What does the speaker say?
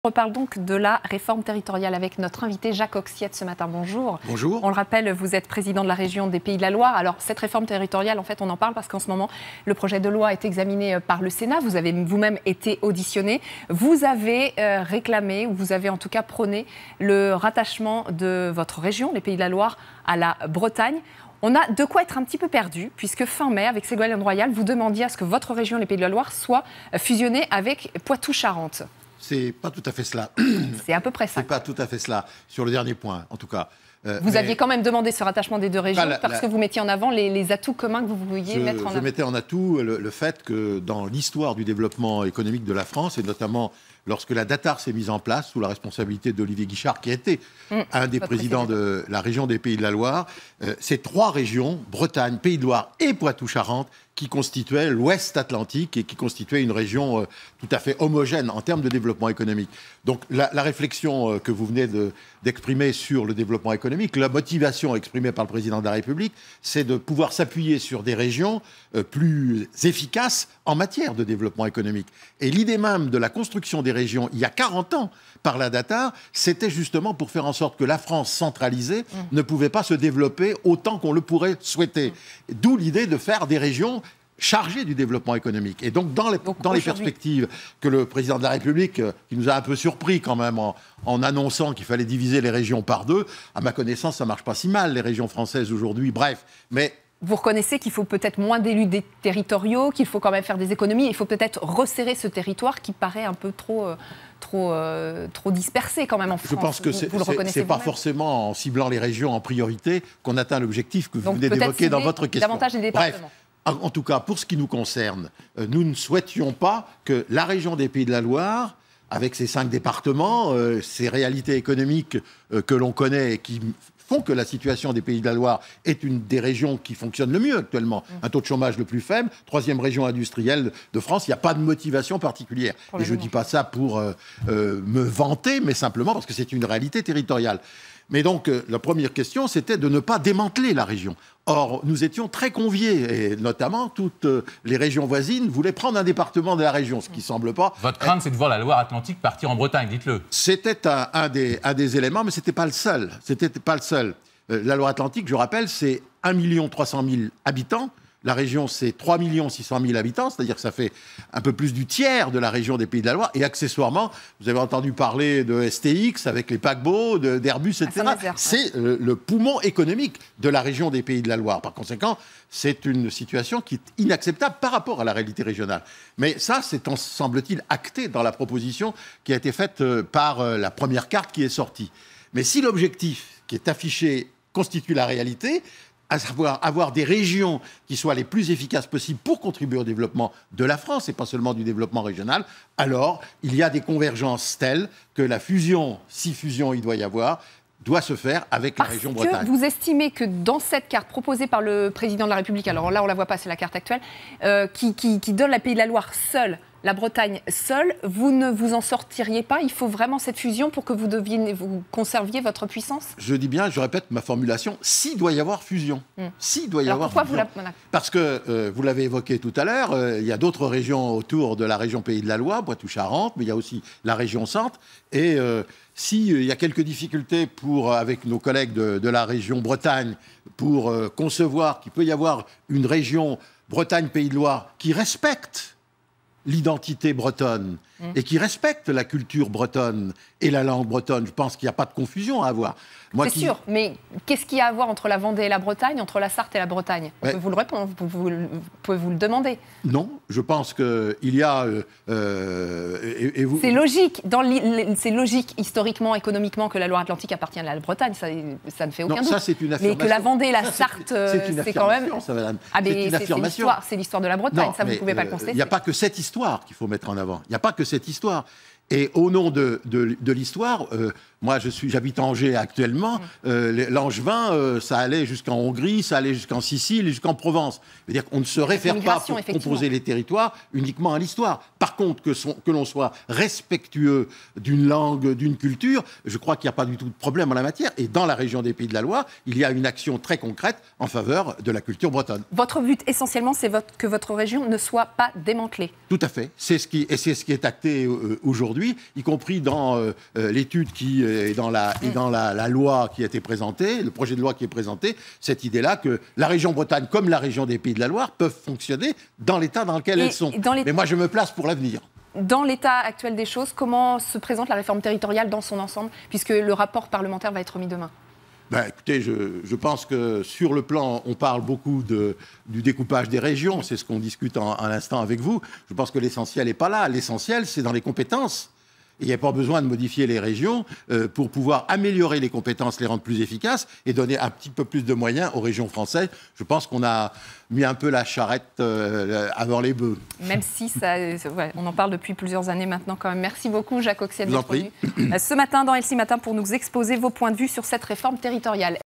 On reparle donc de la réforme territoriale avec notre invité Jacques Oxiette ce matin. Bonjour. Bonjour. On le rappelle, vous êtes président de la région des Pays de la Loire. Alors cette réforme territoriale, en fait, on en parle parce qu'en ce moment, le projet de loi est examiné par le Sénat. Vous avez vous-même été auditionné. Vous avez réclamé, ou vous avez en tout cas prôné, le rattachement de votre région, les Pays de la Loire, à la Bretagne. On a de quoi être un petit peu perdu, puisque fin mai, avec Ségolène Royal, vous demandiez à ce que votre région, les Pays de la Loire, soit fusionnée avec Poitou-Charentes. C'est pas tout à fait cela. C'est à peu près ça. C'est pas tout à fait cela, sur le dernier point, en tout cas. Vous aviez quand même demandé ce rattachement des deux régions parce que vous mettiez en avant les atouts communs que vous vouliez mettre en avant. Je mettais en atout le fait que dans l'histoire du développement économique de la France, et notamment lorsque la DATAR s'est mise en place sous la responsabilité d'Olivier Guichard, qui a été un des présidents de la région des Pays de la Loire, ces trois régions, Bretagne, Pays de Loire et Poitou-Charentes, qui constituaient l'Ouest Atlantique et qui constituaient une région tout à fait homogène en termes de développement économique. Donc la réflexion que vous venez d'exprimer sur le développement économique, la motivation exprimée par le président de la République, c'est de pouvoir s'appuyer sur des régions plus efficaces en matière de développement économique. Et l'idée même de la construction des régions, il y a 40 ans, par la DATAR, c'était justement pour faire en sorte que la France centralisée ne pouvait pas se développer autant qu'on le pourrait souhaiter. D'où l'idée de faire des régions chargées du développement économique. Et donc, dans les perspectives que le président de la République, qui nous a un peu surpris quand même en annonçant qu'il fallait diviser les régions par deux, à ma connaissance, ça ne marche pas si mal, les régions françaises aujourd'hui. Bref, mais... Vous reconnaissez qu'il faut peut-être moins d'élus territoriaux, qu'il faut quand même faire des économies, il faut peut-être resserrer ce territoire qui paraît un peu trop dispersé quand même en France. Je pense que c'est pas forcément en ciblant les régions en priorité qu'on atteint l'objectif que vous venez d'évoquer dans votre question. Davantage les départements. Bref, en tout cas, pour ce qui nous concerne, nous ne souhaitions pas que la région des Pays de la Loire, avec ses 5 départements, ses réalités économiques que l'on connaît et qui font que la situation des Pays de la Loire est une des régions qui fonctionne le mieux actuellement. Un taux de chômage le plus faible, 3e région industrielle de France, il n'y a pas de motivation particulière. Et je ne dis pas ça pour me vanter, mais simplement parce que c'est une réalité territoriale. Mais donc, la première question, c'était de ne pas démanteler la région. Or, nous étions très conviés, et notamment toutes les régions voisines voulaient prendre un département de la région, ce qui ne semble pas... Votre crainte, c'est de voir la Loire-Atlantique partir en Bretagne, dites-le. C'était un des éléments, mais ce n'était pas le seul. C'était pas le seul. La Loire-Atlantique, je rappelle, c'est 1 300 000 habitants. La région, c'est 3 600 000 habitants, c'est-à-dire que ça fait un peu plus du tiers de la région des Pays de la Loire. Et accessoirement, vous avez entendu parler de STX avec les paquebots, d'Airbus, etc. C'est le poumon économique de la région des Pays de la Loire. Par conséquent, c'est une situation qui est inacceptable par rapport à la réalité régionale. Mais ça, c'est, semble-t-il, acté dans la proposition qui a été faite par la première carte qui est sortie. Mais si l'objectif qui est affiché constitue la réalité, à savoir avoir des régions qui soient les plus efficaces possibles pour contribuer au développement de la France et pas seulement du développement régional, alors il y a des convergences telles que la fusion, si fusion il doit y avoir, doit se faire avec la région Bretagne. Parce que vous estimez que dans cette carte proposée par le président de la République, alors là on ne la voit pas, c'est la carte actuelle, qui donne la Pays de la Loire seule, la Bretagne seule, vous ne vous en sortiriez pas? Il faut vraiment cette fusion pour que vous conserviez votre puissance? Je dis bien, je répète ma formulation, s'il doit y avoir fusion. S'il doit y avoir fusion. Parce que, vous l'avez évoqué tout à l'heure, il y a d'autres régions autour de la région Pays de la Loire, Poitou-Charentes, mais il y a aussi la région Centre. Et s'il y a quelques difficultés avec nos collègues de la région Bretagne pour concevoir qu'il peut y avoir une région Bretagne-Pays de Loire qui respecte l'identité bretonne et qui respecte la culture bretonne et la langue bretonne, je pense qu'il n'y a pas de confusion à avoir. C'est sûr, mais qu'est-ce qu'il y a à voir entre la Vendée et la Bretagne, entre la Sarthe et la Bretagne? On peut vous le répondre, vous pouvez vous le demander. Non, je pense qu'il y a... C'est logique, c'est logique historiquement, économiquement, que la Loire-Atlantique appartient à la Bretagne, ça ne fait aucun doute. Ça, c'est une affirmation. Mais que la Vendée et la Sarthe, c'est quand même... C'est une affirmation. C'est l'histoire de la Bretagne, non, ça vous ne pouvez pas le contester. Il n'y a pas que cette histoire qu'il faut mettre en avant. Il n'y a pas que cette histoire. Et au nom de l'histoire, moi j'habite Angers actuellement, l'Angevin, ça allait jusqu'en Hongrie, ça allait jusqu'en Sicile et jusqu'en Provence. C'est-à-dire qu'on ne se réfère pas pour composer les territoires uniquement à l'histoire. Par contre, que l'on soit respectueux d'une langue, d'une culture, je crois qu'il n'y a pas du tout de problème en la matière. Et dans la région des Pays de la Loire, il y a une action très concrète en faveur de la culture bretonne. Votre but essentiellement, c'est que votre région ne soit pas démantelée. Tout à fait. C'est ce qui est acté aujourd'hui aujourd'hui, y compris dans l'étude qui est dans la loi qui a été présentée, le projet de loi qui est présenté, cette idée-là que la région Bretagne, comme la région des Pays de la Loire, peuvent fonctionner dans l'état dans lequel elles sont. Mais moi, je me place pour l'avenir. Dans l'état actuel des choses, comment se présente la réforme territoriale dans son ensemble, puisque le rapport parlementaire va être remis demain? Écoutez, je pense que sur le plan, on parle beaucoup du découpage des régions, c'est ce qu'on discute à l'instant avec vous. Je pense que l'essentiel n'est pas là. L'essentiel, c'est dans les compétences. Il n'y a pas besoin de modifier les régions pour pouvoir améliorer les compétences, les rendre plus efficaces et donner un petit peu plus de moyens aux régions françaises. Je pense qu'on a mis un peu la charrette avant les bœufs. Même si on en parle depuis plusieurs années maintenant quand même. Merci beaucoup Jacques Oxiel d'être venu ce matin dans LCI Matin pour nous exposer vos points de vue sur cette réforme territoriale.